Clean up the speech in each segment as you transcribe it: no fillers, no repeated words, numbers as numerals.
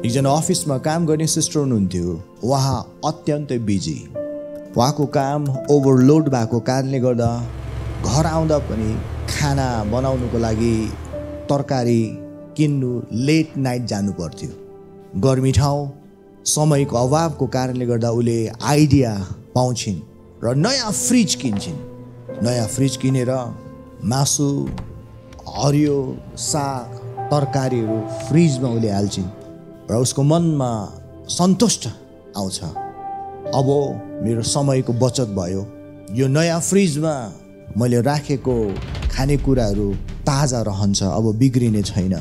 एकजना अफिसमा काम गर्ने सिस्टर हुनुहुन्थ्यो। उहाँ अत्यन्तै बिजी, उहाँको काम ओभरलोड भएको कारणले गर्दा घर आउँदा पनि खाना बनाउनुको लागि तरकारी किन्नु लेट नाइट जानु पर्थ्यो। गर्मी ठाउँ, समयको अभावको कारणले गर्दा उसले आइडिया पाउँछिन् र नयाँ फ्रिज किन्छन्। नयाँ फ्रिज किनेर मासु, हरियो साग, तरकारीहरू फ्रिजमा उसले हाल्छिन् र उसको मनमा सन्तुष्ट आउँछ। अब मेरो समयको बचत भयो, यो नयाँ फ्रिजमा मैले राखेको खानेकुराहरू ताजा रहन्छ, अब बिग्रिने छैन।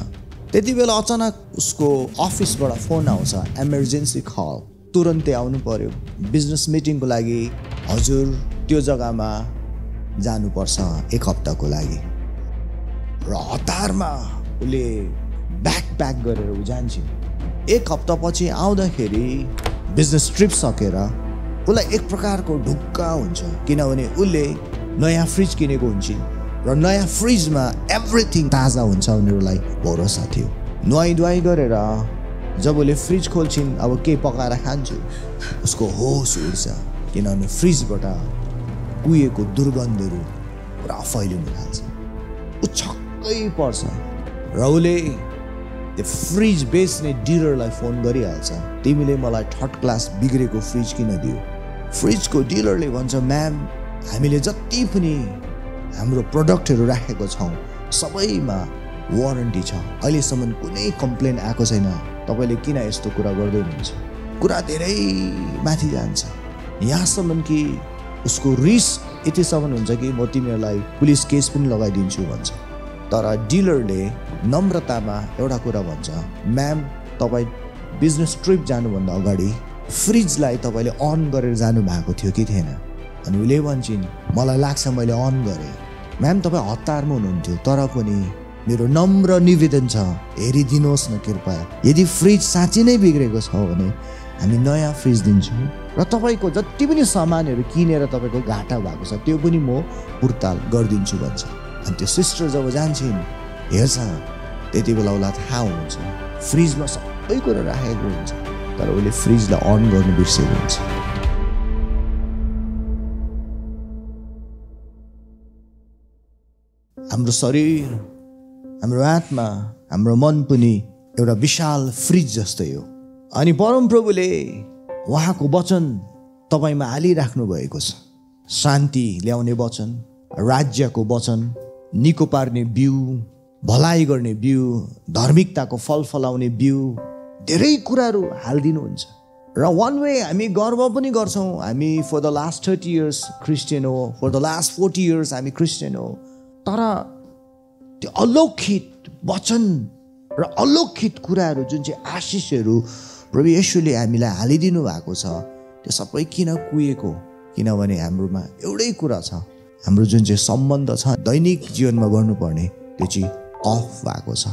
त्यति बेला अचानक उसको अफिसबाट फोन आउँछ, इमर्जेन्सी कल, तुरन्तै आउनु पर्यो बिजनेस मिटिङको लागि। हजुर त्यो जग्गामा जानुपर्छ 1 हप्ताको लागि। र हतारमा उसले ब्याग प्याक गरेर ऊ जान्छन्। 1 हप्तापछि आउँदाखेरि बिजनेस ट्रिप सकेर उसलाई एक प्रकारको ढुक्का हुन्छ, किनभने उसले नयाँ फ्रिज किनेको हुन्छ र नयाँ फ्रिजमा एभ्रिथिङ ताजा हुन्छ भनेर उसलाई भरोसा थियो। नुहाई धुवाई गरेर जब उसले फ्रिज खोल्छिन्, अब के पकाएर खान्छु, उसको होस उड्छ, किनभने फ्रिजबाट कुहिएको दुर्गन्धहरू पुरा फैलिन थाल्छ। ऊ छक्कै पर्छ र उसले त्यो फ्रिज बेच्ने डिलरलाई फोन गरिहाल्छ, तिमीले मलाई 3rd क्लास बिग्रेको फ्रिज किन दियो। फ्रिजको डिलरले भन्छ, म्याम हामीले जति पनि हाम्रो प्रडक्टहरू राखेको छौँ सबैमा वारेन्टी छ, अहिलेसम्म कुनै कम्प्लेन आएको छैन, तपाईँले किन यस्तो कुरा गर्दै हुनुहुन्छ। कुरा धेरै माथि जान्छ, यहाँसम्म कि उसको रिस यतिसम्म हुन्छ कि म तिमीहरूलाई पुलिस केस पनि लगाइदिन्छु भन्छ। तर डिलरले नम्रतामा एउटा कुरा भन्छ, म्याम तपाईँ बिजनेस ट्रिप जानुभन्दा अगाडि फ्रिजलाई तपाईँले अन गरेर जानुभएको थियो कि थिएन। अनि उसले भन्छन्, मलाई लाग्छ मैले अन गरेँ। म्याम तपाईँ हतारमा हुनुहुन्थ्यो, तर पनि मेरो नम्र निवेदन छ, हेरिदिनुहोस् न कृपया। यदि फ्रिज साँच्चै नै बिग्रेको छ भने हामी नयाँ फ्रिज दिन्छौँ र तपाईँको जति पनि सामानहरू किनेर तपाईँको घाटा भएको छ त्यो पनि म पुर्ताल गरिदिन्छु भन्छ। अनि त्यो सिस्टर जब जान्छन् हेर्छ, त्यति बेला उसलाई थाहा हुन्छ फ्रिजमा सबै कुरा राखेको हुन्छ, तर उसले फ्रिजलाई अन गर्नु बिर्सेको हुन्छ। हाम्रो शरीर, हाम्रो आत्मा, हाम्रो मन पनि एउटा विशाल फ्रिज जस्तै हो। अनि परमप्रभुले उहाँको वचन तपाईँमा हालिराख्नु भएको छ। शान्ति ल्याउने वचन, राज्यको वचन, निको पार्ने बिउ, भलाइ गर्ने बिउ, धार्मिकताको फल फलाउने बिउ, धेरै कुराहरू हालिदिनुहुन्छ। र वान वे हामी गर्व पनि गर्छौँ, हामी for the last 30 years Christian हो, फर द लास्ट 40 इयर्स हामी क्रिस्चियन हो। तर त्यो अलौकिक वचन र अलौकिक कुराहरू जुन चाहिँ आशिषहरू प्रभु येशूले हामीलाई हालिदिनु भएको छ, त्यो सबै किन कुहिएको? किनभने हाम्रोमा एउटै कुरा छ, हाम्रो जुन चाहिँ सम्बन्ध छ दैनिक जीवनमा गर्नुपर्ने त्यो चाहिँ अफ भएको छ।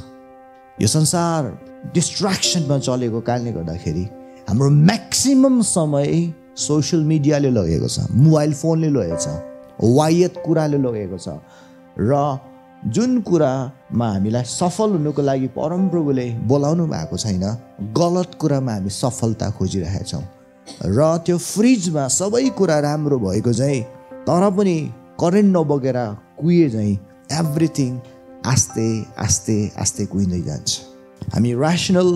यो संसार डिस्ट्र्याक्सनमा चलेको कारणले गर्दाखेरि हाम्रो म्याक्सिमम समय सोसियल मिडियाले लगेको छ, मोबाइल फोनले लगेको छ, वायत कुराले लगेको छ। र जुन कुरामा हामीलाई सफल हुनुको लागि परमप्रभुले बोलाउनु भएको छैन, गलत कुरामा हामी सफलता खोजिरहेका छौँ। र त्यो फ्रिजमा सबै कुरा राम्रो भएको चाहिँ तर पनि करेन्ट नबगेर कुहिए चाहिँ एभ्रिथिङ आस्ते आस्ते आस्ते कुहिँदै जान्छ। हामी ऱ्यासनल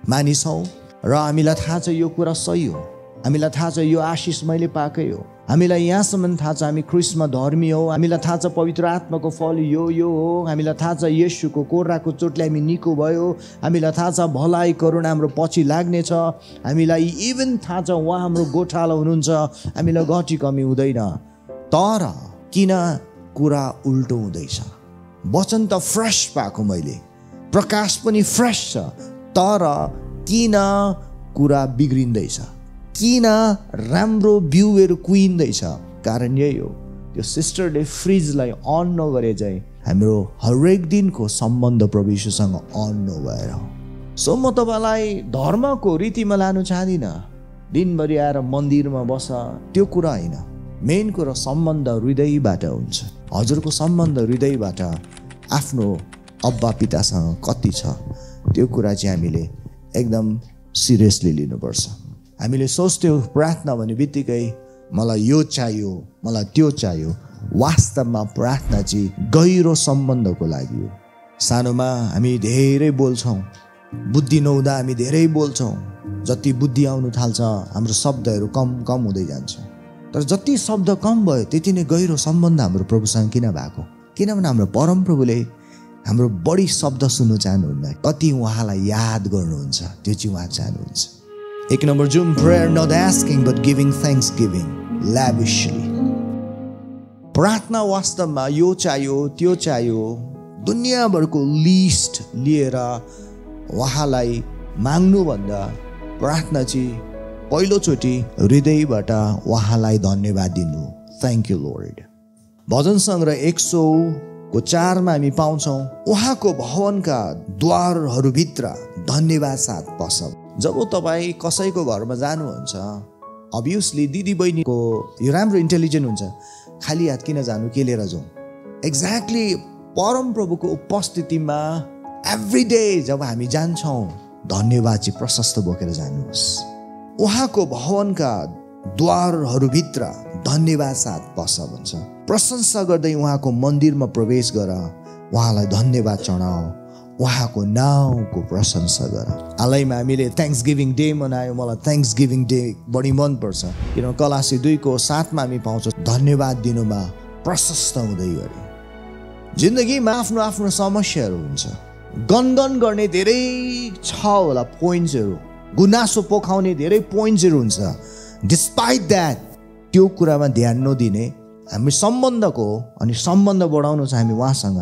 मानिस हौँ र हामीलाई थाहा छ यो कुरा सही हो, हामीलाई थाहा छ यो आशिष मैले पाएकै हो, हामीलाई यहाँसम्म थाहा छ हामी ख्रिस्टमा धर्मी हौ, हामीलाई थाहा छ पवित्र आत्माको फल यो हो, हामीलाई थाहा छ येशूको कोर्राको चोटले हामी निको भयो, हामीलाई थाहा छ भलाइ करुणा हाम्रो पछि लाग्नेछ, हामीलाई इभन थाहा छ उहाँ हाम्रो गोठाला हुनुहुन्छ, हामीलाई घटी कमी हुँदैन। तर किन कुरा उल्टो हुँदैछ? वचन त फ्रेस पाएको मैले, प्रकाश पनि फ्रेस छ, तर किन कुरा बिग्रिँदैछ? किन राम्रो बिउहरू कुहिँदैछ? कारण यही हो, त्यो सिस्टरले फ्रिजलाई अन नगरे चाहिँ हाम्रो हरेक दिनको सम्बन्ध प्रभु येशूसँग अन नभएर हो। सो म तपाईँलाई धर्मको रीतिमा लानु चाहदिनँ, दिनभरि आएर मन्दिरमा बस, त्यो कुरा होइन। मेन कुरा सम्बन्ध हृदयबाट हुन्छ। हजुरको सम्बन्ध हृदयबाट आफ्नो अब्बा पितासँग कति छ त्यो कुरा चाहिँ हामीले एकदम सिरियसली लिनुपर्छ। हामीले सोच्थ्यौँ प्रार्थना भन्ने बित्तिकै मलाई यो चाहियो, मलाई त्यो चाहियो। वास्तवमा प्रार्थना चाहिँ गहिरो सम्बन्धको लागि हो। सानोमा हामी धेरै बोल्छौँ, बुद्धि नहुँदा हामी धेरै बोल्छौँ। जति बुद्धि आउनु थाल्छ हाम्रो शब्दहरू कम हुँदै जान्छ। तर जति शब्द कम भयो त्यति नै गहिरो सम्बन्ध हाम्रो प्रभुसँग किन भएको? किनभने हाम्रो परमप्रभुले हाम्रो बढी शब्द सुन्नु चाहनुहुन्न, कति उहाँलाई याद गर्नुहुन्छ त्यो चाहिँ उहाँ चाहनुहुन्छ। 1 नम्बर जुम prayer not asking but giving thanksgiving lavishly. प्रार्थना वास्तवमा यो चाहियो त्यो चाहियो दुनियाँभरको लिस्ट लिएर उहाँलाई माग्नुभन्दा प्रार्थना चाहिँ पहिलोचोटि हृदयबाट उहाँलाई धन्यवाद दिनु। Thank you lord. भजन सङ्ग्रह 100:4 हामी पाउँछौँ, उहाँको भवनका द्वारहरूभित्र धन्यवाद साथ पस। जब तपाईँ कसैको घरमा जानुहुन्छ, अभियसली दिदी बहिनीको यो राम्रो इन्टेलिजेन्ट हुन्छ, खाली हात किन जानु, के लिएर जाउँ। एक्ज्याक्टली परमप्रभुको उपस्थितिमा एभ्री डे जब हामी जान्छौँ, धन्यवाद चाहिँ प्रशस्त बोकेर जानुहोस्। उहाँको भवनका द्वारहरूभित्र धन्यवाद साथ पस भन्छ। प्रशंसा गर्दै उहाँको मन्दिरमा प्रवेश गर, उहाँलाई धन्यवाद चढाऊ, उहाँको नाउँको प्रशंसा गर। हालैमा हामीले थ्याङ्क्स गिभिङ डे मनायौँ। मलाई थ्याङ्क्स गिभिङ डे बढी मनपर्छ, किनभने कलासी 2:7 हामी पाउँछौँ, धन्यवाद दिनुमा प्रशस्त हुँदै गरे। जिन्दगीमा आफ्नो आफ्नो समस्याहरू हुन्छ, गनगन गर्ने धेरै छ होला पोइन्ट्सहरू, गुनासो पोखाउने धेरै पोइन्ट्सहरू हुन्छ। डिस्पाइट द्याट त्यो कुरामा ध्यान नदिने हामी सम्बन्धको अनि सम्बन्ध बढाउनु छ हामी उहाँसँग।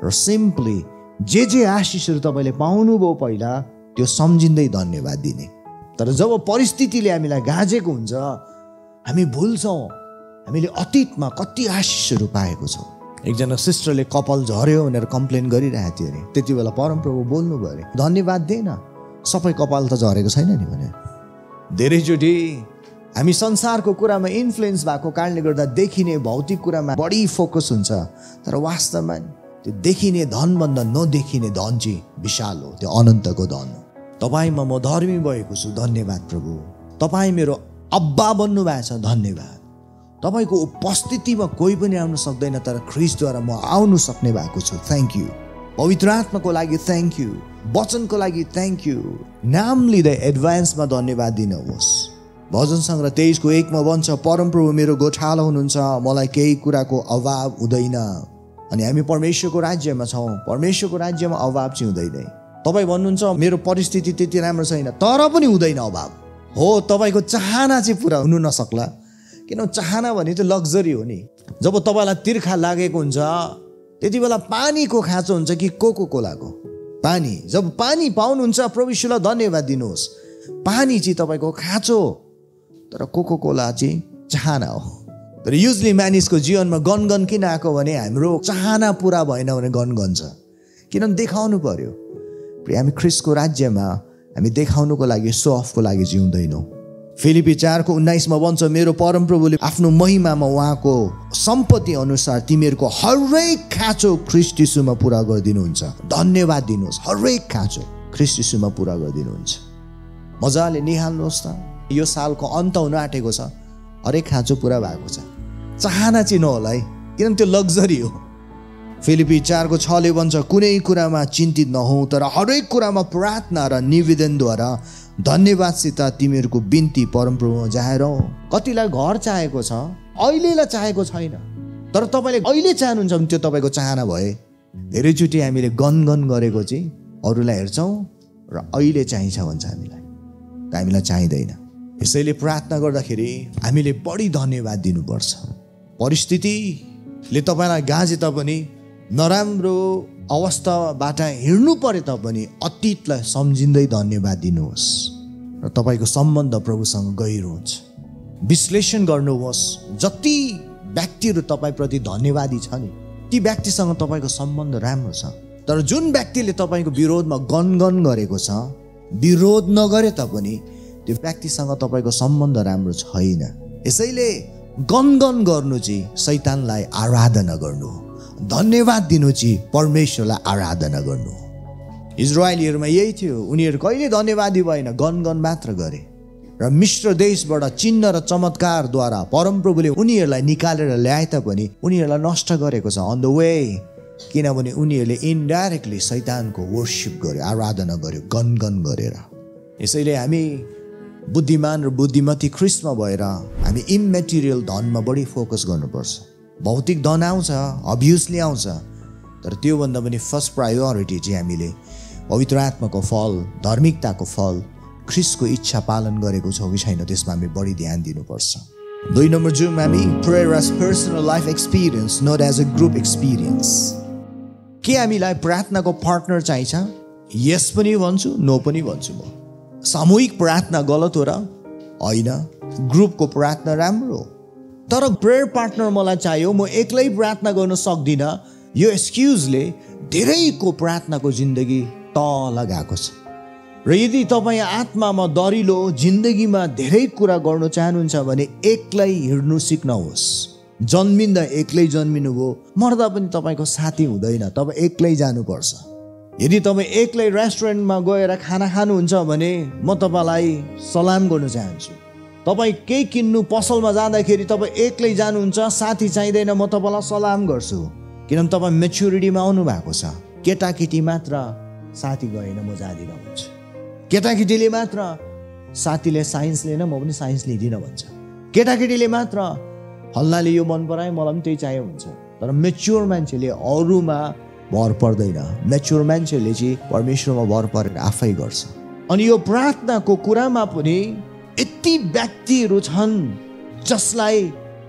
र सिम्पली जे आशिषहरू तपाईँले पाउनुभयो पहिला त्यो सम्झिँदै धन्यवाद दिने। तर जब परिस्थितिले हामीलाई गाजेको हुन्छ हामी भुल्छौँ हामीले अतीतमा कति आशिषहरू पाएको छौँ। एकजना सिस्टरले कपाल झर्यो भनेर कम्प्लेन गरिरहेको थियो अरे। त्यति बेला परमप्रभु बोल्नुभयो अरे, धन्यवाद दे न, सबै कपाल त झरेको छैन नि भने। धेरैचोटि हामी संसारको कुरामा इन्फ्लुएन्स भएको कारणले गर्दा देखिने भौतिक कुरामा बढी फोकस हुन्छ। तर वास्तवमा त्यो देखिने धनभन्दा नदेखिने धन चाहिँ विशाल हो, त्यो अनन्तको धन हो। तपाईँमा म धर्मी भएको छु, धन्यवाद प्रभु। तपाईँ मेरो अब्बा बन्नुभएको छ, धन्यवाद। तपाईँको उपस्थितिमा कोही पनि आउन सक्दैन, तर ख्रीष्टद्वारा म आउनु सक्ने भएको छु, थ्याङ्क यू। पवित्र आत्माको लागि थ्याङ्क यू, वचनको लागि थ्याङ्क यू। नाम लिँदै एडभान्समा धन्यवाद दिनुहोस्। भजन सङ्ग्रह 23:1 भन्छ, परमप्रभु मेरो गोठालो हुनुहुन्छ, मलाई केही कुराको अभाव हुँदैन। अनि हामी परमेश्वरको राज्यमा छौँ, परमेश्वरको राज्यमा अभाव चाहिँ हुँदैन। तपाईँ भन्नुहुन्छ मेरो परिस्थिति त्यति राम्रो छैन, तर पनि हुँदैन अभाव। हो, तपाईँको चाहना चाहिँ पुरा हुनु नसक्ला, किन चाहना भने त्यो लग्जरी हो नि। जब तपाईँलाई तिर्खा लागेको हुन्छ त्यति बेला पानीको खाँचो हुन्छ कि कोकोकोलाको? पानी। जब पानी पाउनुहुन्छ प्रभुलाई धन्यवाद दिनुहोस्। पानी चाहिँ तपाईँको खाँचो, तर कोकोकोला चाहिँ चाहना हो। तर युजली मानिसको जीवनमा गनगन किन आएको भने हाम्रो चाहना पुरा भएन भने गनगन छ, किनभने देखाउनु पर्यो। हामी ख्रीष्टको राज्यमा हामी देखाउनुको लागि, सो अफको लागि जिउँदैनौँ। फिलिपी 4:19 भन्छ, मेरो परमप्रभुले आफ्नो महिमामा उहाँको सम्पत्ति अनुसार तिमीहरूको हरेक खाँचो ख्रीष्ट यीशुमा पुरा गरिदिनुहुन्छ। धन्यवाद दिनुहोस्, हरेक खाँचो ख्रीष्ट यीशुमा पुरा गरिदिनुहुन्छ। मजाले निहाल्नुहोस् त, यो सालको अन्त हुन आँटेको छ, हरेक खाँचो पुरा भएको छ। चाहना चाहिँ नहोला है, किनभने त्यो लग्जरी हो। फिलिपी 4:6 भन्छ, कुनै कुरामा चिन्तित नहौ, तर हरेक कुरामा प्रार्थना र निवेदनद्वारा धन्यवादसित तिमीहरूको बिन्ती परमप्रभुमा जाहेरौ। कतिलाई घर चाहेको छ, अहिलेलाई चाहेको छैन, तर तपाईँले अहिले चाहनुहुन्छ भने त्यो तपाईँको चाहना भए। धेरैचोटि हामीले गनगन गरेको चाहिँ अरूलाई हेर्छौँ र अहिले चाहिन्छ भन्छ हामीलाई चाहिँदैन। यसैले प्रार्थना गर्दाखेरि हामीले बढी धन्यवाद दिनुपर्छ। परिस्थितिले तपाईँलाई गाजे तापनि, नराम्रो अवस्थाबाट हिँड्नु परे तापनि अतीतलाई सम्झिँदै धन्यवाद दिनुहोस् र तपाईँको सम्बन्ध प्रभुसँग गहिरो हुन्छ। विश्लेषण गर्नुहोस्, जति व्यक्तिहरू तपाईँप्रति धन्यवादी छ नि ती व्यक्तिसँग तपाईँको सम्बन्ध राम्रो छ। तर जुन व्यक्तिले तपाईँको विरोधमा गनगन गरेको छ, विरोध नगरे तापनि त्यो व्यक्तिसँग तपाईँको सम्बन्ध राम्रो छैन। यसैले गनगन गर्नु चाहिँ शैतानलाई आराधना गर्नु हो, धन्यवाद दिनु चाहिँ परमेश्वरलाई आराधना गर्नु हो। इजरायलीहरूमा यही थियो, उनीहरू कहिले धन्यवादी भएन, गनगन मात्र गरे। र मिश्र देशबाट चिन्ह र चमत्कारद्वारा परमप्रभुले उनीहरूलाई निकालेर ल्याए तापनि उनीहरूलाई नष्ट गरेको छ अन द वे, किनभने उनीहरूले इन्डाइरेक्टली शैतानको वर्शिप गर्यो, आराधना गर्यो गनगन गरेर। यसैले हामी बुद्धिमान र बुद्धिमती ख्रिस्टमा भएर हामी इम्मेटेरियल धनमा बढी फोकस गर्नुपर्छ। भौतिक धन आउँछ, अभियसली आउँछ, तर त्योभन्दा पनि फर्स्ट प्रायोरिटी चाहिँ हामीले पवित्र आत्माको फल, धार्मिकताको फल, ख्रिस्टको इच्छा पालन गरेको छौँ कि छैन त्यसमा हामी बढी ध्यान दिनुपर्छ। 2 नम्बर जाउँ हामी, prayer as personal life experience not as a group experience. के हामीलाई प्रार्थनाको पार्टनर चाहिन्छ? यस पनि भन्छु, नो पनि भन्छु। म सामूहिक प्रार्थना गलत हो र? होइन, ग्रुपको प्रार्थना राम्रो हो, तर प्रेयर पार्टनर मलाई चाहियो। म एक्लै प्रार्थना गर्न सक्दिनँ, यो एक्सक्युजले धेरैको प्रार्थनाको जिन्दगी तल गएको छ। र यदि तपाईँ आत्मामा दरिलो, जिन्दगीमा धेरै कुरा गर्न चाहनुहुन्छ भने एक्लै हिँड्नु सिक्नुहोस्। जन्मिँदा एक्लै जन्मिनुभयो, मर्दा पनि तपाईँको साथी हुँदैन, तपाईँ एक्लै जानुपर्छ। यदि तपाईँ एक्लै रेस्टुरेन्टमा गएर खाना खानुहुन्छ भने म तपाईँलाई सलाम गर्न चाहन्छु। तपाईँ केही किन्नु पसलमा जाँदाखेरि तपाईँ एक्लै जानुहुन्छ, साथी चाहिँदैन, म तपाईँलाई सलाम गर्छु, किनभने तपाईँ मेच्युरिटीमा आउनु भएको छ। केटाकेटी मात्र साथी गएन म जाँदिनँ भन्छ, केटाकेटीले मात्र साथीले साइन्स लिएन म पनि साइन्स लिँदिनँ भन्छ, केटाकेटीले मात्र हल्लाले यो मन परायो मलाई पनि त्यही चाहियो हुन्छ। तर मेच्योर मान्छेले अरूमा भर पर्दैन, मेच्योर मान्छेले चाहिँ परमेश्वरमा भर परेर आफै गर्छ। अनि यो प्रार्थनाको कुरामा पनि यति व्यक्तिहरू छन् जसलाई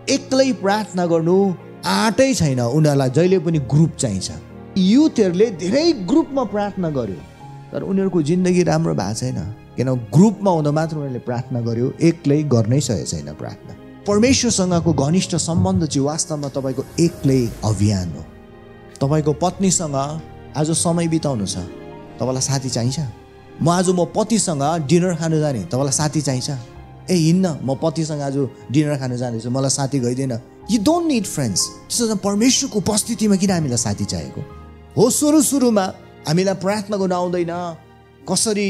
एक्लै प्रार्थना गर्नु आँटै छैन, उनीहरूलाई जहिले पनि ग्रुप चाहिन्छ। युथहरूले धेरै ग्रुपमा प्रार्थना गर्यो तर उनीहरूको जिन्दगी राम्रो भएको छैन, किन ग्रुपमा हुँदा मात्र उनीहरूले प्रार्थना गर्यो, एक्लै गर्नै सकेको छैन प्रार्थना। परमेश्वरसँगको घनिष्ठ सम्बन्ध चाहिँ वास्तवमा तपाईँको एक्लै अभियान हो। तपाईँको पत्नीसँग आज समय बिताउनु छ, तपाईँलाई साथी चाहिन्छ? म पतिसँग डिनर खानु जाने, तपाईँलाई साथी चाहिन्छ? ए हिँड्न, म पतिसँग आज डिनर खानु जाँदैछु, मलाई साथी गइदिएन। You don't need friends. त्यसो परमेश्वरको उपस्थितिमा किन हामीलाई साथी चाहिएको हो? सुरुमा हामीलाई प्रार्थना गर्न आउँदैन, कसरी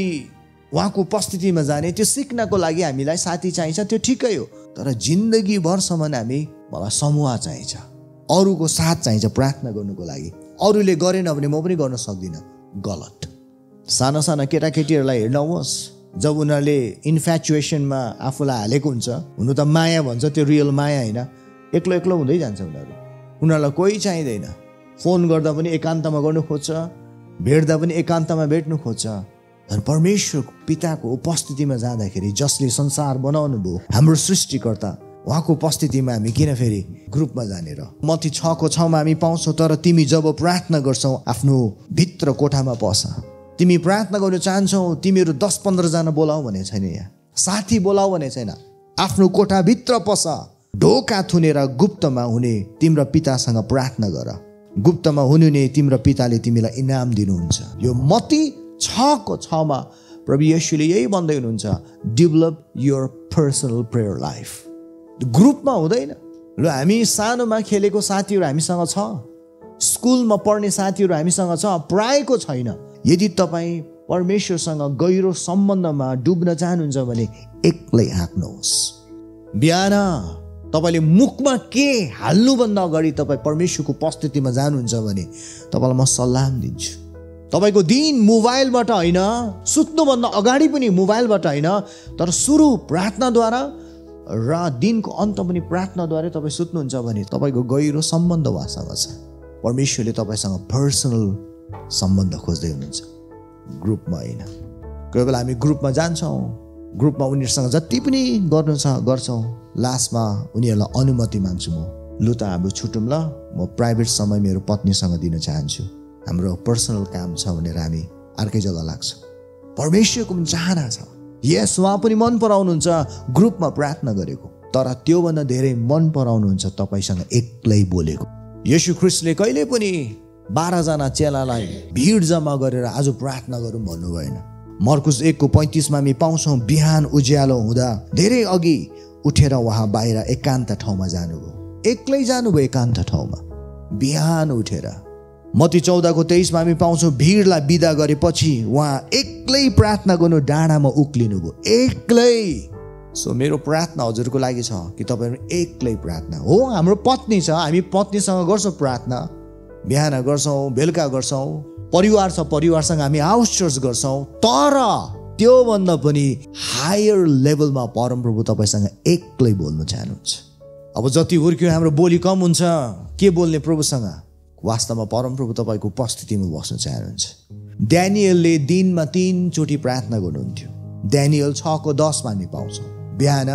उहाँको उपस्थितिमा जाने त्यो सिक्नको लागि हामीलाई साथी चाहिन्छ, त्यो ठिकै हो। तर जिन्दगीभरसम्म मलाई समूह चाहिन्छ, अरूको साथ चाहिन्छ प्रार्थना गर्नुको लागि। अरूले गरेन भने म पनि गर्न सक्दिनँ, गलत। साना साना केटाकेटीहरूलाई हेर्नुहोस्, जब उनीहरूले इन्फ्याचुएसनमा आफूलाई हालेको हुन्छ, हुनु त माया भन्छ, त्यो रियल माया होइन, एक्लो एक्लो हुँदै जान्छ उनीहरूलाई कोही चाहिँदैन। फोन गर्दा पनि एकान्तमा गर्नु खोज्छ, भेट्दा पनि एकान्तमा भेट्नु खोज्छ। तर परमेश्वर पिताको उपस्थितिमा जाँदाखेरि, जसले संसार बनाउनु भयो, हाम्रो सृष्टिकर्ता, उहाँको उपस्थितिमा हामी किन फेरि ग्रुपमा जानेर? मत्ती 6:6 हामी पाउँछौँ, तर तिमी जब प्रार्थना गर्छौ आफ्नो भित्र कोठामा पस। तिमी प्रार्थना गर्न चाहन्छौ, तिमीहरू 10-15 जना बोलाऊ भने छैन, यहाँ साथी बोलाऊ भने छैन, आफ्नो कोठाभित्र पस, ढोका थुनेर गुप्तमा हुने तिम्रो पितासँग प्रार्थना गर, गुप्तमा हुने तिम्रो पिताले तिमीलाई इनाम दिनुहुन्छ। यो मत्ती 6:6 प्रभु येशूले यही भन्दै हुनुहुन्छ, develop your personal prayer life. ग्रुपमा हुँदैन। ल हामी सानोमा खेलेको साथीहरू हामीसँग छ, स्कुलमा पढ्ने साथीहरू हामीसँग छ, प्रायको छैन। यदि तपाईँ परमेश्वरसँग गहिरो सम्बन्धमा डुब्न चाहनुहुन्छ भने एक्लै हाँक्नुहोस्। बिहान तपाईँले मुखमा के हाल्नुभन्दा अगाडि तपाईँ परमेश्वरको उपस्थितिमा जानुहुन्छ भने तपाईँलाई म सल्लाह दिन्छु, तपाईँको दिन मोबाइलबाट होइन, सुत्नुभन्दा अगाडि पनि मोबाइलबाट होइन, तर सुरु प्रार्थनाद्वारा र दिनको अन्त पनि प्रार्थनाद्वारा तपाईँ सुत्नुहुन्छ भने तपाईँको गहिरो सम्बन्ध उहाँसँग छ। परमेश्वरले तपाईँसँग पर्सनल सम्बन्ध खोज्दै हुनुहुन्छ, ग्रुपमा होइन। कोही बेला हामी ग्रुपमा जान्छौँ, ग्रुपमा उनीहरूसँग जति पनि गर्नु छ गर्छौँ, लास्टमा उनीहरूलाई अनुमति माग्छु म, लु त हाम्रो छुटौँ ल, म प्राइभेट समय मेरो पत्नीसँग दिन चाहन्छु, हाम्रो पर्सनल काम छ भनेर हामी अर्कै जग्गा लाग्छौँ। परमेश्वरको पनि चाहना छ, यस उहाँ पनि मन पराउनुहुन्छ ग्रुपमा प्रार्थना गरेको, तर त्योभन्दा धेरै मन पराउनुहुन्छ तपाईँसँग एक्लै बोलेको। येशू ख्रिस्टले कहिले पनि 12 जना चेलालाई भिड जम्मा गरेर आज प्रार्थना गरौँ भन्नु भएन। मर्कुस 1:35 हामी पाउँछौँ, बिहान उज्यालो हुँदा धेरै अघि उठेर उहाँ बाहिर एकान्त ठाउँमा जानुभयो, एक्लै जानुभयो एकान्त ठाउँमा। बिहान उठेर मत्ती 14:23 मा हामी पाउँछौँ भिडलाई बिदा गरेपछि उहाँ एक्लै प्रार्थना गर्नु डाँडामा उक्लिनुभयो, एक्लै। सो मेरो प्रार्थना हजुरको लागि छ कि तपाईँहरू एक्लै प्रार्थना हो। हाम्रो पत्नी छ, हामी पत्नीसँग गर्छौँ प्रार्थना, बिहान गर्छौँ, बेलुका गर्छौँ, परिवार छ, परिवारसँग हामी हाउस चर्च गर्छौँ। तर त्योभन्दा पनि हायर लेभलमा परमप्रभु तपाईँसँग एक्लै बोल्नु चाहनुहुन्छ। अब जति हुर्क्यो हाम्रो बोली कम हुन्छ, के बोल्ने प्रभुसँग? वास्तवमा परमप्रभु तपाईँको उपस्थितिमा बस्न चाहनुहुन्छ। ड्यानियलले दिनमा 3 चोटि प्रार्थना गर्नुहुन्थ्यो। ड्यानियल 6:10 मा हामी पाउँछौँ, बिहान,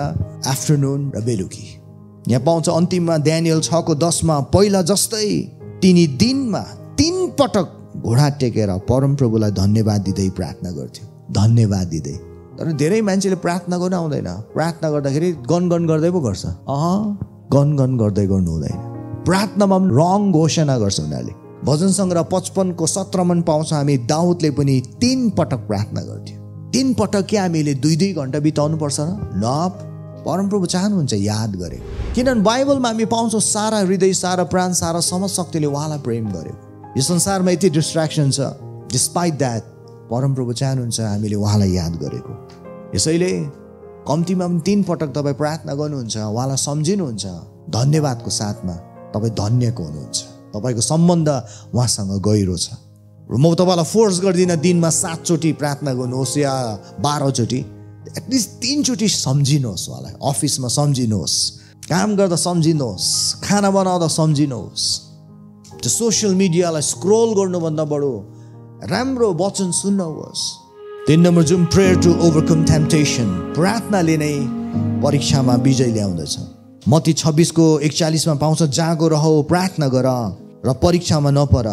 आफ्टरनुन र बेलुकी। यहाँ पाउँछ अन्तिममा ड्यानियल 6:10 मा, पहिला जस्तै तिनी दिनमा 3 पटक घोडा टेकेर परमप्रभुलाई धन्यवाद दिँदै प्रार्थना गर्थ्यो, धन्यवाद दिँदै। तर धेरै मान्छेले प्रार्थना गर्न आउँदैन। प्रार्थना गर्दाखेरि गनगन गर्दै पो गर्छ। गनगन गर्दै गर्नु हुँदैन। प्रार्थनामा पनि रङ घोषणा गर्छ उनीहरूले। भजन सङ्ग्रह 55:17 मा पाउँछ हामी, दाउदले पनि 3 पटक प्रार्थना गर्थ्यो। 3 पटक के हामीले 2-2 घन्टा बिताउनु पर्छ र? न, परमप्रभु चाहनुहुन्छ याद गरे। किनभने बाइबलमा हामी पाउँछौँ सारा हृदय, सारा प्राण, सारा समझ शक्तिले उहाँलाई प्रेम गर्यो। यो संसारमा यति डिस्ट्र्याक्सन छ, डिस्पाइट द्याट परमप्रभु चाहनुहुन्छ हामीले उहाँलाई याद गरेको। यसैले कम्तीमा पनि 3 पटक तपाईँ प्रार्थना गर्नुहुन्छ, उहाँलाई सम्झिनुहुन्छ, धन्यवादको साथमा तपाईँ धन्यको हुनुहुन्छ। तपाईँको सम्बन्ध उहाँसँग गहिरो छ। र म तपाईँलाई फोर्स गर्दिनँ दिनमा 7 चोटि प्रार्थना गर्नुहोस् या 12 चोटि, एटलिस्ट 3 चोटि सम्झिनुहोस् उहाँलाई। अफिसमा सम्झिनुहोस्, काम गर्दा सम्झिनुहोस्, खाना बनाउँदा सम्झिनुहोस्। त्यो सोसियल मिडियालाई स्क्रोल गर्नुभन्दा बडो राम्रो वचन सुन्नुहोस्। 3 नम्बर जुम, प्रेयर टु ओभरकम टेम्पटेसन। प्रार्थनाले नै परीक्षामा विजय ल्याउँदछ। मत्ती 26:41 मा पाउँछ, जागो रह, प्रार्थना गर र परीक्षामा नपर।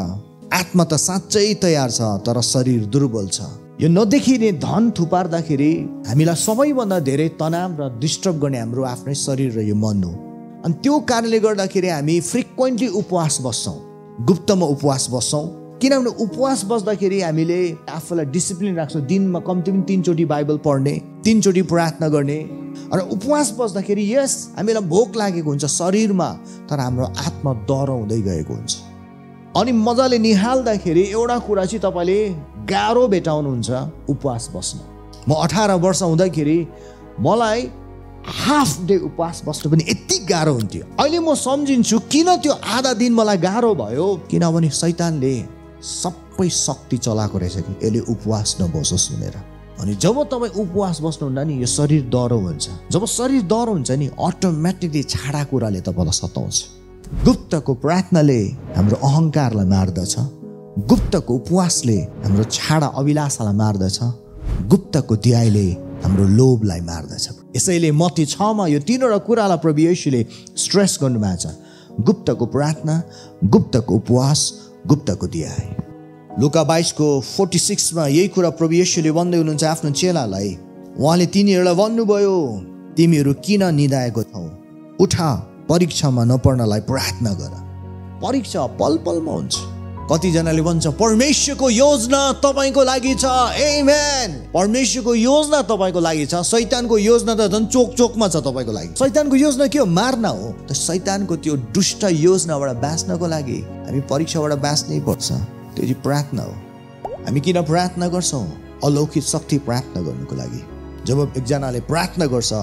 आत्मा त साँच्चै तयार छ तर शरीर दुर्बल छ। यो नदेखिने धन थुपार्दाखेरि हामीलाई सबैभन्दा धेरै तनाव र डिस्टर्ब गर्ने हाम्रो आफ्नै शरीर र यो मन हो। अनि त्यो कारणले गर्दाखेरि हामी फ्रिक्वेन्टली उपवास बस्छौँ, गुप्तमा उपवास बस्छौँ। किनभने उपवास बस्दाखेरि हामीले आफूलाई डिसिप्लिन राख्छौँ। दिनमा कम्तीमा 3 चोटि बाइबल पढ्ने, 3 चोटि प्रार्थना गर्ने। र उपवास बस्दाखेरि यस हामीलाई भोक लागेको हुन्छ शरीरमा, तर हाम्रो आत्मा डराउँदै गएको हुन्छ। अनि मजाले निहाल्दाखेरि एउटा कुरा चाहिँ तपाईँले गाह्रो भेटाउनुहुन्छ उपवास बस्न। म 18 वर्ष हुँदाखेरि मलाई हाफ डे उपवास बस्नु पनि यति गाह्रो हुन्थ्यो। अहिले म सम्झिन्छु किन त्यो आधा दिन मलाई गाह्रो भयो, किनभने शैतानले सबै शक्ति चलाएको रहेछ कि यसले उपवास नबसोस् भनेर। अनि जब तपाईँ उपवास बस्नुहुन्न नि यो शरीर डह्रो हुन्छ। जब शरीर डह्रो हुन्छ नि अटोमेटिकली छाडा कुराले तपाईँलाई सताउँछ। गुप्तको प्रार्थनाले हाम्रो अहङ्कारलाई मार्दछ। गुप्तको उपवासले हाम्रो छाडा अभिलाषालाई मार्दछ। गुप्तको ध्यायले हाम्रो लोभलाई मार्दछ। यसैले मत्ती 6 मा यो 3वटा कुरालाई प्रभु येशूले स्ट्रेस गर्नुभएको छ। गुप्तको प्रार्थना, गुप्तको उपवास, गुप्तको ध्याय। लुका 22:46 मा यही कुरा प्रभु येशूले भन्दै हुनुहुन्छ आफ्नो चेलालाई। उहाँले तिनीहरूलाई भन्नुभयो, तिमीहरू किन निदाएको छौ? उठ, परीक्षामा नपर्नलाई प्रार्थना गर। परीक्षा पल पलमा हुन्छ। कतिजनाले भन्छ परमेश्वरको योजना तपाईँको लागि छ। आमेन। परमेश्वरको योजना तपाईँको लागि छ। शैतानको योजना त झन् चोक चोकमा छ तपाईँको लागि। शैतानको योजना के हो? मार्न हो। त शैतानको त्यो दुष्ट योजनाबाट बाँच्नको लागि हामी परीक्षाबाट बाँच्नै पर्छ। त्यो चाहिँ प्रार्थना हो। हामी किन प्रार्थना गर्छौँ? अलौकिक शक्ति प्राप्त गर्नुको लागि। जब एकजनाले प्रार्थना गर्छ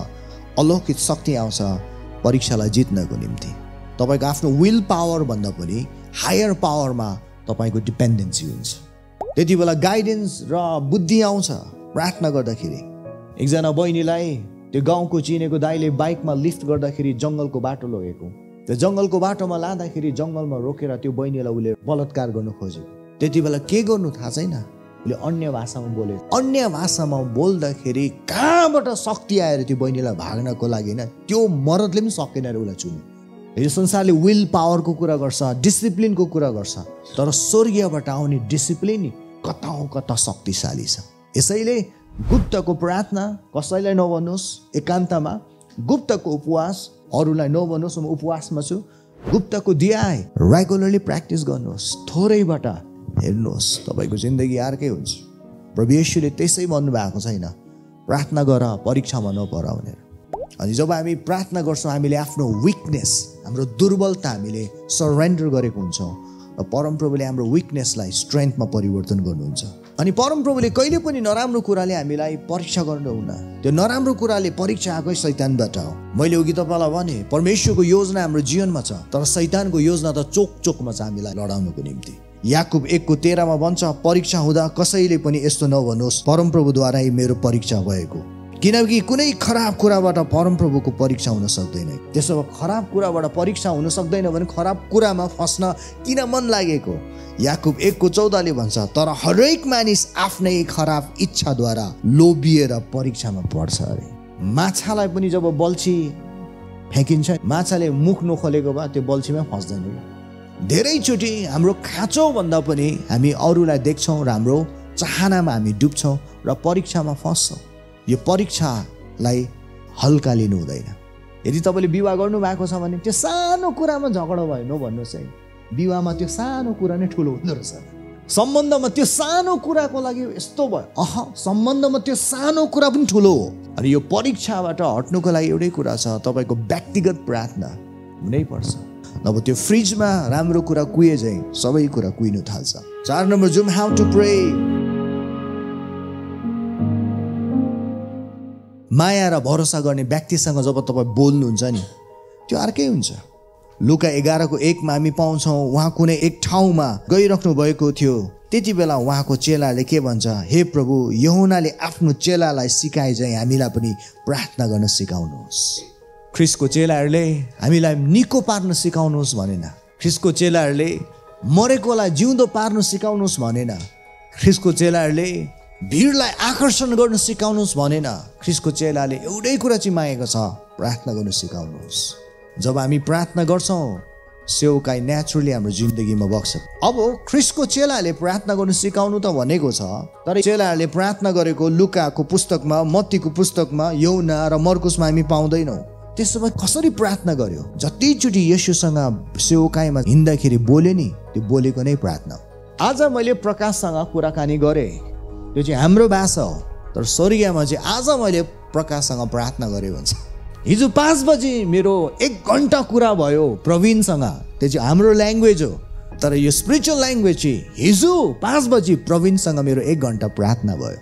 अलौकिक शक्ति आउँछ परीक्षालाई जित्नको निम्ति। तपाईँको आफ्नो विल पावर भन्दा पनि हायर पावरमा तपाईँको डिपेन्डेन्सी हुन्छ। त्यति बेला गाइडेन्स र बुद्धि आउँछ प्रार्थना गर्दाखेरि। एकजना बहिनीलाई त्यो गाउँको चिनेको दाइले बाइकमा लिफ्ट गर्दाखेरि जङ्गलको बाटो लगेको। त्यो जङ्गलको बाटोमा लाँदाखेरि जङ्गलमा रोकेर त्यो बहिनीलाई उसले बलात्कार गर्नु खोज्यो। त्यति बेला के गर्नु थाहा छैन, उसले अन्य भाषामा बोल्यो। अन्य भाषामा बोल्दाखेरि कहाँबाट शक्ति आएर त्यो बहिनीलाई भाग्नको लागि त्यो मर्दले पनि सकेन रे उसलाई चुन्नु। यो संसारले विल पावरको कुरा गर्छ, डिसिप्लिनको कुरा गर्छ, तर स्वर्गीयबाट आउने डिसिप्लिन कता शक्तिशाली छ। यसैले गुप्तको प्रार्थना कसैलाई नभन्नुहोस्, एकान्तमा। गुप्तको उपवास अरूलाई नभन्नुहोस् म उपवासमा छु। गुप्तको ध्याय रेगुलरली प्र्याक्टिस गर्नुहोस्। थोरैबाट हेर्नुहोस् तपाईँको जिन्दगी अर्कै हुन्छ। प्रभु येशूले त्यसै भन्नुभएको छैन प्रार्थना गर परीक्षामा नपर भनेर। अनि जब हामी प्रार्थना गर्छौँ हामीले आफ्नो विकनेस, हाम्रो दुर्बलता हामीले सरेन्डर गरेको हुन्छौँ। र परमप्रभुले हाम्रो विकनेसलाई स्ट्रेन्थमा परिवर्तन गर्नुहुन्छ। अनि परमप्रभुले कहिले पनि नराम्रो कुराले हामीलाई परीक्षा गर्नुहुन्न। त्यो नराम्रो कुराले परीक्षा आएकै शैतानबाट हो। मैले अघि तपाईँलाई भने परमेश्वरको योजना हाम्रो जीवनमा छ, तर शैतानको योजना त चोक चोकमा छ हामीलाई लडाउनको निम्ति। याकुब 1:13 भन्छ, परीक्षा हुँदा कसैले पनि यस्तो नभन्नुहोस् परमप्रभुद्वारा मेरो परीक्षा भएको, किनकि कुनै खराब कुराबाट परमप्रभुको परीक्षा हुन सक्दैन। त्यसो भए खराब कुराबाट परीक्षा हुन सक्दैन भने खराब कुरामा फस्न किन मन लागेको? याकुब 1:14 भन्छ, तर हरेक मानिस आफ्नै खराब इच्छाद्वारा लोभिएर परीक्षामा पर्छ अरे। माछालाई पनि जब बल्छी फ्याँकिन्छ, माछाले मुख नखोलेको भए त्यो बल्छीमा फस्दैन। धेरैचोटि हाम्रो खाँचो भन्दा पनि हामी अरूलाई देख्छौँ र हाम्रो चाहनामा हामी डुब्छौँ र परीक्षामा फस्छौँ। यो परीक्षालाई हल्का लिनु हुँदैन। यदि तपाईँले विवाह गर्नुभएको छ भने त्यो सानो कुरामा झगडा भएन भन्नुहोस् है, विवाहमा त्यो सानो कुरा नै ठुलो हुँदो रहेछ। सम्बन्धमा त्यो सानो कुराको लागि यस्तो भयो, सम्बन्धमा त्यो सानो कुरा पनि ठुलो हो। अनि यो परीक्षाबाट हट्नुको लागि एउटै कुरा छ, तपाईँको व्यक्तिगत प्रार्थना हुनैपर्छ। अब त्यो फ्रिजमा राम्रो कुरा कुहे चाहिँ सबै कुरा कुहिनु थाल्छ। 4 नम्बर जुम हाउ टु प्रे। माया र भरोसा गर्ने व्यक्तिसँग जब तपाईँ बोल्नुहुन्छ नि त्यो अर्कै हुन्छ। लुका 11:1 हामी पाउँछौँ, उहाँ कुनै एक ठाउँमा गइराख्नु भएको थियो। त्यति बेला उहाँको चेलाले के भन्छ, हे प्रभु, यूहन्नाले आफ्नो चेलालाई सिकाए चाहिँ हामीलाई पनि प्रार्थना गर्न सिकाउनुहोस्। ख्रिस्टको चेलाहरूले हामीलाई निको पार्न सिकाउनुहोस् भनेन। ख्रिस्टको चेलाहरूले मरेकोलाई जिउँदो पार्न सिकाउनुहोस् भनेन। ख्रिस्टको चेलाहरूले भिडलाई आकर्षण गर्न सिकाउनुहोस् भनेन। ख्रिस्टको चेलाले एउटै कुरा चाहिँ मागेको छ, प्रार्थना गर्न सिकाउनुहोस्। जब हामी प्रार्थना गर्छौँ सेवकाई नेचुरली हाम्रो जिन्दगीमा बग्छ। अब ख्रिस्टको चेलाले प्रार्थना गर्न सिकाउनु त भनेको छ, तर चेलाहरूले प्रार्थना गरेको लुकाको पुस्तकमा, मत्तीको पुस्तकमा, यूहन्ना र मर्कुसमा हामी पाउँदैनौँ। त्यसो भए कसरी प्रार्थना गर्यो? जतिचोटि येशूसँग सेवकाईमा हिँड्दाखेरि बोल्यो नि, त्यो बोलेको नै प्रार्थना हो। आज मैले प्रकाशसँग कुराकानी गरेँ, त्यो चाहिँ हाम्रो भाषा हो, तर स्वर्गीयमा चाहिँ आज मैले प्रकाशसँग प्रार्थना गरेँ भन्छ। हिजो 5 बजी मेरो 1 घन्टा कुरा भयो प्रवीणसँग, त्यो चाहिँ हाम्रो ल्याङ्ग्वेज हो। तर यो स्पिरिचुअल ल्याङ्ग्वेज चाहिँ हिजो 5 बजी प्रवीणसँग मेरो 1 घन्टा प्रार्थना भयो।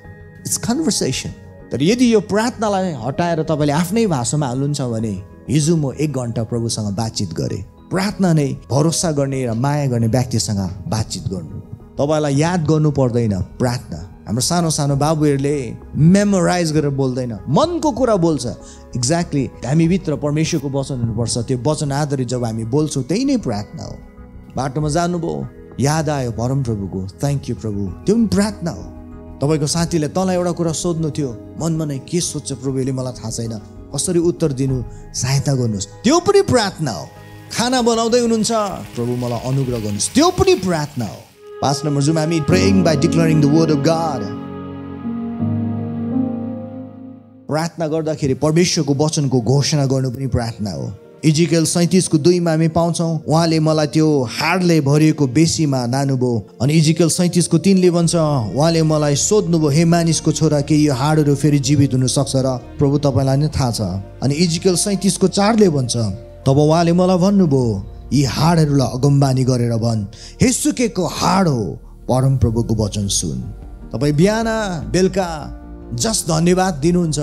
It's conversation. तर यदि यो प्रार्थनालाई हटाएर तपाईँले आफ्नै भाषामा हाल्नुहुन्छ भने हिजो म 1 घन्टा प्रभुसँग बातचित गरेँ। प्रार्थना नै भरोसा गर्ने र माया गर्ने व्यक्तिसँग बातचित गर्नु। तपाईँलाई याद गर्नु पर्दैन प्रार्थना। हाम्रो सानो सानो बाबुहरूले मेमोराइज गरेर बोल्दैन, मनको कुरा बोल्छ। एक्ज्याक्टली हामीभित्र परमेश्वरको वचन हुनुपर्छ। त्यो वचन आधारित जब हामी बोल्छौँ त्यही नै प्रार्थना हो। बाटोमा जानुभयो, याद आयो परमप्रभुको, थ्याङ्क यू प्रभु, त्यो पनि प्रार्थना हो। तपाईँको साथीले तँलाई एउटा कुरा सोध्नु थियो, मनमा नै के सोध्छ प्रभुले मलाई थाहा छैन, कसरी उत्तर दिनु सहायता गर्नुहोस्, त्यो पनि प्रार्थना हो। खाना बनाउँदै हुनुहुन्छ, प्रभु मलाई अनुग्रह गर्नुहोस्, त्यो पनि प्रार्थना हो। 5 नम्बर जुम हामी praying by declaring the word of God. प्रार्थना गर्दाखेरि परमेश्वरको वचनको घोषणा गर्नु पनि प्रार्थना हो। इजिकेल 37:2 हामी पाउँछौँ, उहाँले मलाई त्यो हाडले भरिएको बेसीमा लानुभयो। अनि इजिकेल 37:3 भन्छ, उहाँले मलाई सोध्नुभयो, हे मानिसको छोरा, के यो हाडहरू फेरि जीवित हुन सक्छ र? प्रभु तपाईँलाई नै थाहा छ। अनि इजिकेल 37:4 भन्छ, तब उहाँले मलाई भन्नुभयो, यी हाडहरूलाई अगमबानी गरेर भन्, हे सुकेको हाड हो, परमप्रभुको वचन सुन। तपाईँ बिहान बेलुका जस्ट धन्यवाद दिनुहुन्छ,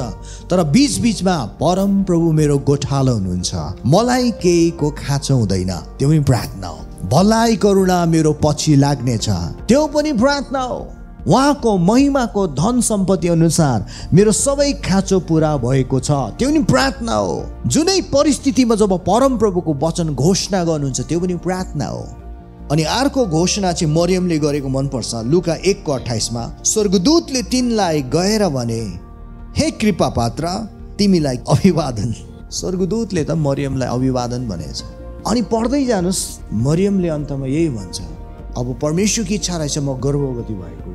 तर बीचबीचमा परमप्रभु मेरो गोठालो हुनुहुन्छ, मलाई केहीको खाँचो हुँदैन, त्यो पनि प्रार्थना हो। भलाइ करुणा मेरो पछि लाग्नेछ, त्यो पनि प्रार्थना हो। उहाँको महिमाको धन सम्पत्ति अनुसार मेरो सबै खाँचो पुरा भएको छ, त्यो पनि प्रार्थना हो। जुनै परिस्थितिमा जब परमप्रभुको वचन घोषणा गर्नुहुन्छ त्यो पनि प्रार्थना हो। अनि अर्को घोषणा चाहिँ मरियमले गरेको मनपर्छ। लुका 1:28 स्वर्गदूतले तिनलाई गएर भने, हे कृपा पात्र, तिमीलाई अभिवादन। स्वर्गदूतले त मरियमलाई अभिवादन भनेछ। अनि पढ्दै जानुस्, मरियमले अन्तमा यही भन्छ, अब परमेश्वरकी इच्छा रहेछ म गर्भवती भएको,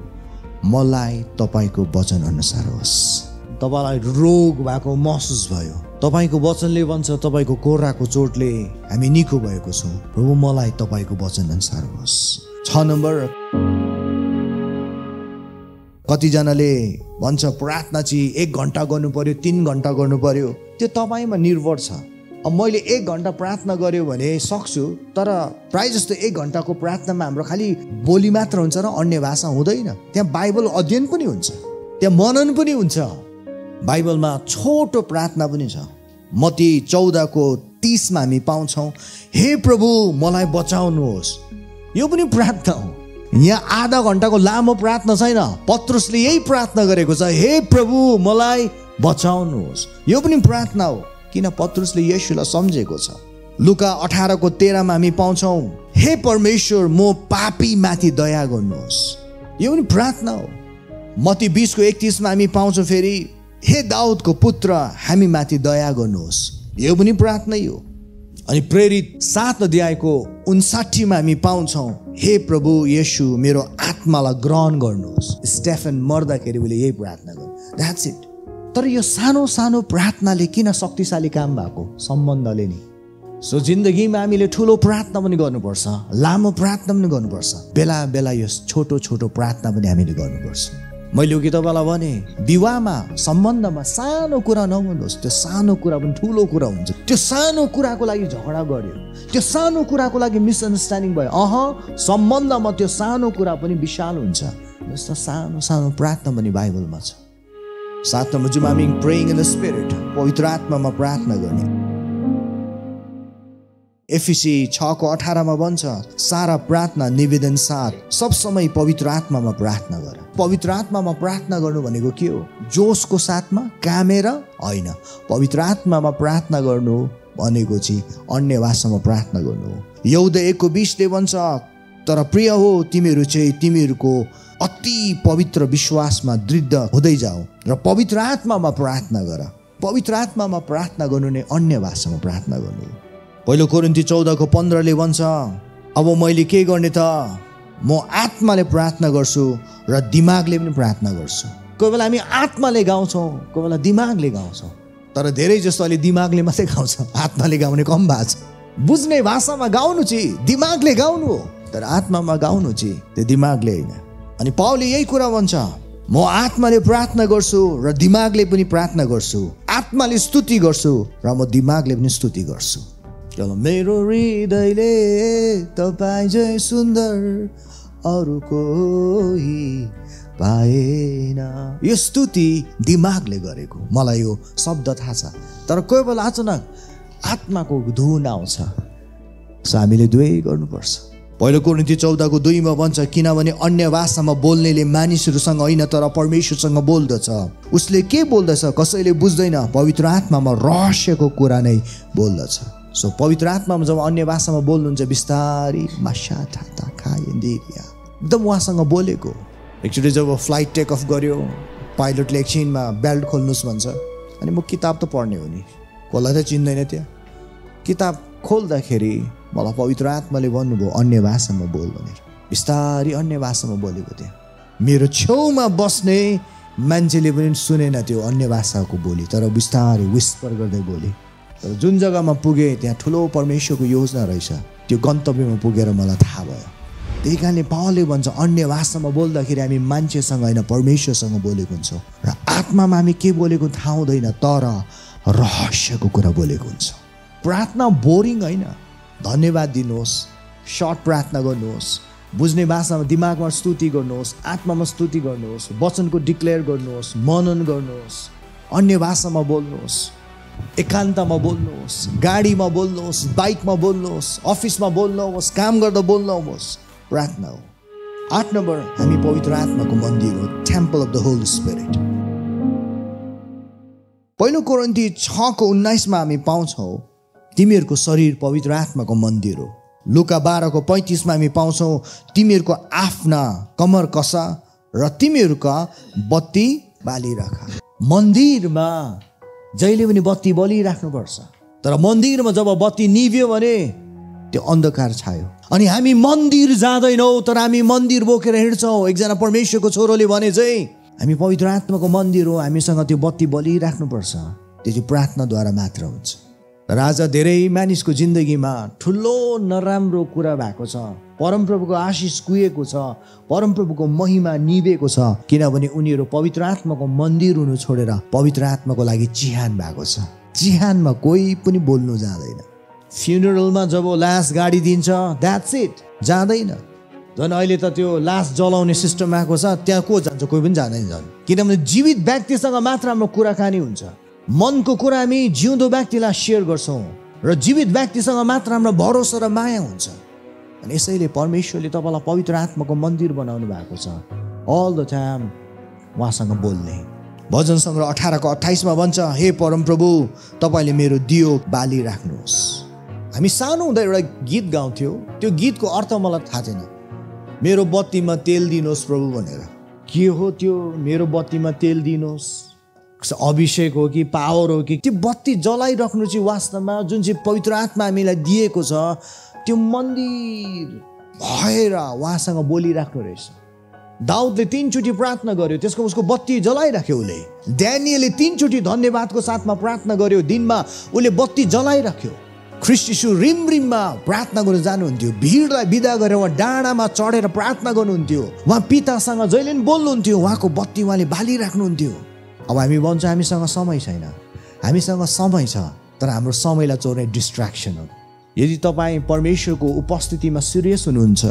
मलाई तपाईको वचन अनुसार होस्। तपाईलाई रोग भएको महसुस भयो, तपाईको वचनले भन्छ तपाईको कोर्राको चोटले हामी निको भएको छौँ, प्रभु मलाई तपाईको वचन अनुसार होस्। 6 नम्बर, कतिजनाले भन्छ प्रार्थना चाहिँ 1 घन्टा गर्नु पर्यो, 3 घन्टा गर्नु पर्यो, त्यो तपाईमा निर्भर छ। अब मैले 1 घन्टा प्रार्थना गर्यो भने सक्छु, तर प्राय जस्तो 1 घन्टाको प्रार्थनामा हाम्रो खालि बोली मात्र हुन्छ र अन्य भाषा हुँदैन। त्यहाँ बाइबल अध्ययन पनि हुन्छ, त्यहाँ मनन पनि हुन्छ। बाइबलमा छोटो प्रार्थना पनि छ। मत्ती 14:30 हामी पाउँछौँ, हे प्रभु मलाई बचाउनुहोस्। यो पनि प्रार्थना हो। यहाँ आधा घन्टाको लामो प्रार्थना छैन। पत्रुसले यही प्रार्थना गरेको छ, हे प्रभु मलाई बचाउनुहोस्। यो पनि प्रार्थना हो, किन पत्रुसले येशूलाई सम्झेको छ। लुका 18:13 हामी पाउँछौँ, हे परमेश्वर म पापी माथि दया गर्नुहोस्। यो पनि प्रार्थना हो। मत्ती 20:31 हामी पाउँछौँ फेरि, हे दाउदको पुत्र हामी माथि दया गर्नुहोस्। यो पनि प्रार्थनै हो। अनि प्रेरित 7:59 हामी पाउँछौँ, हे प्रभु येशू मेरो आत्मालाई ग्रहण गर्नुहोस्। स्टेफन मर्दाखेरि उसले यही प्रार्थना गर्यो। That's it. तर यो सानो सानो प्रार्थनाले किन शक्तिशाली काम भएको? सम्बन्धले नि। सो जिन्दगीमा हामीले ठुलो प्रार्थना पनि गर्नुपर्छ, लामो प्रार्थना पनि गर्नुपर्छ, बेला बेला यो छोटो छोटो प्रार्थना पनि हामीले गर्नुपर्छ। मैले कि तपाईँलाई भने, विवाहमा सम्बन्धमा सानो कुरा नगर्नुहोस्। त्यो सानो कुरा पनि ठुलो कुरा हुन्छ। त्यो सानो कुराको लागि झगडा गर्यो, त्यो सानो कुराको लागि मिसअन्डरस्ट्यान्डिङ भयो, सम्बन्धमा त्यो सानो कुरा पनि विशाल हुन्छ। जस्तो सानो सानो प्रार्थना पनि बाइबलमा छ। 7 नम्बर जुमा हामी प्रेइङ इन द स्पिरिट, पवित्र आत्मामा प्रार्थना गर्ने। एफिसी 6:18 भन्छ, सारा प्रार्थना निवेदन साथ सब समय पवित्र आत्मामा प्रार्थना गर। पवित्र आत्मामा प्रार्थना गर्नु भनेको के हो? जोसको साथमा, कामेर होइन। पवित्र आत्मामा प्रार्थना गर्नु भनेको चाहिँ अन्य भाषामा प्रार्थना गर्नु हो। यहुदा 1:20 भन्छ, तर प्रिय हो तिमीहरू चाहिँ तिमीहरूको अति पवित्र विश्वासमा दृढ हुँदै जाऊ र पवित्र आत्मामा प्रार्थना गर। पवित्र आत्मामा प्रार्थना गर्नु नै अन्य भाषामा प्रार्थना गर्नु हो। पहिलो कोरिन्थी 14:15 भन्छ, अब मैले के गर्ने त? म आत्माले प्रार्थना गर्छु र दिमागले पनि प्रार्थना गर्छु। कोही बेला हामी आत्माले गाउँछौँ, कोही बेला दिमागले गाउँछौँ, तर धेरै जस्तो अहिले दिमागले मात्रै गाउँछ, आत्माले गाउने कम भएको छ। बुझ्ने भाषामा गाउनु चाहिँ दिमागले गाउनु हो, तर आत्मामा गाउनु चाहिँ त्यो दिमागले होइन। अनि पाउलले यही कुरा भन्छ, म आत्माले प्रार्थना गर्छु र दिमागले पनि प्रार्थना गर्छु। आत्माले स्तुति गर्छु र म दिमागले पनि स्तुति गर्छु। मेरो हृदयले तपाईँ जय सुन्दर अरू कोही पाएन। यो स्तुति दिमागले गरेको, मलाई यो शब्द थाहा छ, तर कोही बेला अचानक आत्माको धुन आउँछ। सो हामीले दुवै गर्नुपर्छ। पहिलो कोरिन्थी 14:2 भन्छ, किनभने अन्य भाषामा बोल्नेले मानिसहरूसँग होइन तर परमेश्वरसँग बोल्दछ। उसले के बोल्दछ कसैले बुझ्दैन, पवित्र आत्मामा रहस्यको कुरा नै बोल्दछ। सो पवित्र आत्मामा जब अन्य भाषामा बोल्नुहुन्छ, बिस्तारी माछा थाता खाइदिया एकदम उहाँसँग बोलेको। एकचोटि जब फ्लाइट टेक अफ गर्यो, पाइलटले एकछिनमा बेल्ट खोल्नुहोस् भन्छ, अनि म किताब त पढ्ने हो नि, कसलाई त चिन्दैन। त्यहाँ किताब खोल्दाखेरि मलाई पवित्र आत्माले भन्नुभयो अन्य भाषामा बोल भनेर। बिस्तारी अन्य भाषामा बोलेको थियो। मेरो छेउमा बस्ने मान्छेले पनि सुनेन त्यो अन्य भाषाको बोली, तर बिस्तारै विस्पर गर्दै बोले। तर जुन जग्गामा पुगे त्यहाँ ठुलो परमेश्वरको योजना रहेछ। त्यो गन्तव्यमा पुगेर मलाई थाहा भयो। त्यही कारणले पावलले भन्छ, अन्य भाषामा बोल्दाखेरि हामी मान्छेसँग होइन परमेश्वरसँग बोलेको हुन्छौँ र आत्मामा हामी के बोलेको थाहा हुँदैन, तर रहस्यको कुरा बोलेको हुन्छ। प्रार्थना बोरिङ होइन। धन्यवाद दिनुहोस्, सर्ट प्रार्थना गर्नुहोस्, बुझ्ने भाषामा दिमागमा स्तुति गर्नुहोस्, आत्मामा स्तुति गर्नुहोस्, वचनको डिक्लेयर गर्नुहोस्, मनन गर्नुहोस्, अन्य भाषामा बोल्नुहोस्, एकान्तमा बोल्नुहोस्, गाडीमा बोल्नुहोस्, बाइकमा बोल्नुहोस्, अफिसमा बोल्नुहोस्, काम गर्दा बोल्नुहोस्। प्रार्थना हो। 8 नम्बर, हामी पवित्र आत्माको मन्दिर हो, temple of the Holi spirit. पहिलो कोरिन्थी 6:19 हामी पाउँछौँ, तिमीहरूको शरीर पवित्र आत्माको मन्दिर हो। लुका 12:35 हामी पाउँछौँ, तिमीहरूको आफ्ना कमर कसा र तिमीहरूका बत्ती बालिराख। मन्दिरमा जहिले पनि बत्ती बलिराख्नुपर्छ, तर मन्दिरमा जब बत्ती निभ्यो भने त्यो अन्धकार छायो। अनि हामी मन्दिर जाँदैनौँ, तर हामी मन्दिर बोकेर हिँड्छौँ। एकजना परमेश्वरको छोरोले भने चाहिँ हामी पवित्र आत्माको मन्दिर हो, हामीसँग त्यो बत्ती बलिराख्नुपर्छ। त्यो चाहिँ प्रार्थनाद्वारा मात्र हुन्छ। र आज धेरै मानिसको जिन्दगीमा ठुलो नराम्रो कुरा भएको छ। परमप्रभुको आशिष कुहेको छ, परमप्रभुको महिमा निभेको छ, किनभने उनीहरू पवित्र आत्माको मन्दिर हुनु छोडेर पवित्र आत्माको लागि चिहान भएको छ। चिहानमा कोही पनि बोल्नु जाँदैन। फ्युनरलमा जब लास गाडी दिन्छ द्याट्स इट, जाँदैन। झन् अहिले त त्यो लास जलाउने सिस्टम आएको छ, त्यहाँ को जान्छ? कोही पनि जाँदैन झन्। किनभने जीवित व्यक्तिसँग मात्र हाम्रो कुराकानी हुन्छ। मनको कुरा हामी जिउँदो व्यक्तिलाई सेयर गर्छौँ र जीवित व्यक्तिसँग मात्र हाम्रो भरोसा र माया हुन्छ। अनि यसैले परमेश्वरले तपाईँलाई पवित्र आत्माको मन्दिर बनाउनु भएको छ। अल द टाइम उहाँसँग बोल्ने। भजन सङ्ग्रह 18:28 भन्छ, हे परमप्रभु तपाईँले मेरो दियो बालिराख्नुहोस्। हामी सानो हुँदा एउटा गीत गाउँथ्यो, त्यो गीतको अर्थ मलाई थाहा छैन। मेरो बत्तीमा तेल दिनुहोस् प्रभु भनेर। के हो त्यो मेरो बत्तीमा तेल दिनुहोस्? अभिषेक हो कि पावर हो कि? त्यो बत्ती जलाइराख्नु चाहिँ वास्तवमा जुन चाहिँ पवित्र आत्मा हामीलाई दिएको छ त्यो मन्दिर भएर उहाँसँग बोलिराख्नु रहेछ। दाउदले 3 चोटि प्रार्थना गर्यो, त्यसको उसको बत्ती जलाइराख्यो उसले। ड्यानियलले 3 चोटि धन्यवादको साथमा प्रार्थना गर्यो, दिनमा उसले बत्ती जलाइराख्यो। ख्रीष्ट यीशु रिमरिममा प्रार्थना गर्न जानुहुन्थ्यो, भिडलाई बिदा गरेर उहाँ डाँडामा चढेर प्रार्थना गर्नुहुन्थ्यो। उहाँ पितासँग जहिले पनि बोल्नुहुन्थ्यो, उहाँको बत्ती उहाँले बालिराख्नुहुन्थ्यो। अब हामी भन्छ हामीसँग समय छैन। हामीसँग समय छ, तर हाम्रो समयलाई चोर्ने डिस्ट्र्याक्सन हो। यदि तपाईँ परमेश्वरको उपस्थितिमा सिरियस हुनुहुन्छ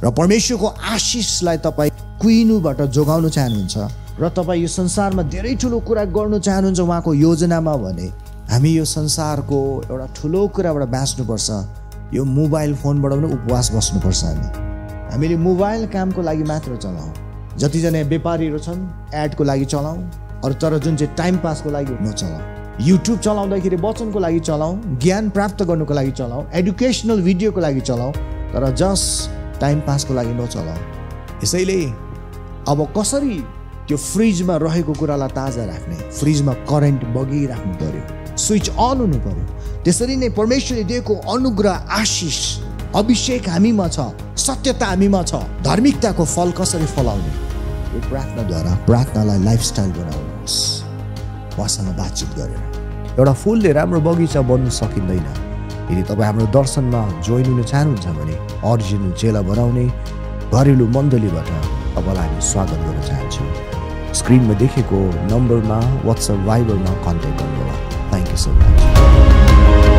र परमेश्वरको आशिषलाई तपाईँ कुहिनुबाट जोगाउन चाहनुहुन्छ र तपाईँ यो संसारमा धेरै ठुलो कुरा गर्नु चाहनुहुन्छ उहाँको योजनामा, भने हामी यो संसारको एउटा ठुलो कुराबाट बाँच्नुपर्छ। यो मोबाइल फोनबाट पनि उपवास बस्नुपर्छ। हामीले मोबाइल कामको लागि मात्र चलाउँ। जतिजना व्यापारीहरू छन् एडको लागि चलाउँ, अरू तर जुन चाहिँ टाइम पासको लागि नचलाउँ। युट्युब चलाउँदाखेरि वचनको लागि चलाउँ, ज्ञान प्राप्त गर्नुको लागि चलाउँ, एडुकेसनल भिडियोको लागि चलाउँ, तर जस्ट टाइम पासको लागि नचलाउँ। यसैले अब कसरी त्यो फ्रिजमा रहेको कुरालाई ताजा राख्ने? फ्रिजमा करेन्ट बगिराख्नु पर्यो, स्विच अन हुनु पर्यो। त्यसरी नै परमेश्वरले दिएको अनुग्रह, आशिष, अभिषेक हामीमा छ, सत्यता हामीमा छ। धार्मिकताको फल कसरी फलाउने? यो प्रार्थनाद्वारा प्रार्थनालाई लाइफस्टाइल बनाउनुहोस्, उहाँसँग बातचित गरेर। एउटा फुलले राम्रो बगैँचा बन्नु सकिँदैन। यदि तपाईँ हाम्रो दर्शनमा जोइन हुन चाहनुहुन्छ भने अरिजिनल चेला बनाउने घरेलु मण्डलीबाट तपाईँलाई हामी स्वागत गर्न चाहन्छौँ। स्क्रिनमा देखेको नम्बरमा वाट्सएप, भाइबरमा कन्ट्याक्ट गर्नुहोला। Thank you so much.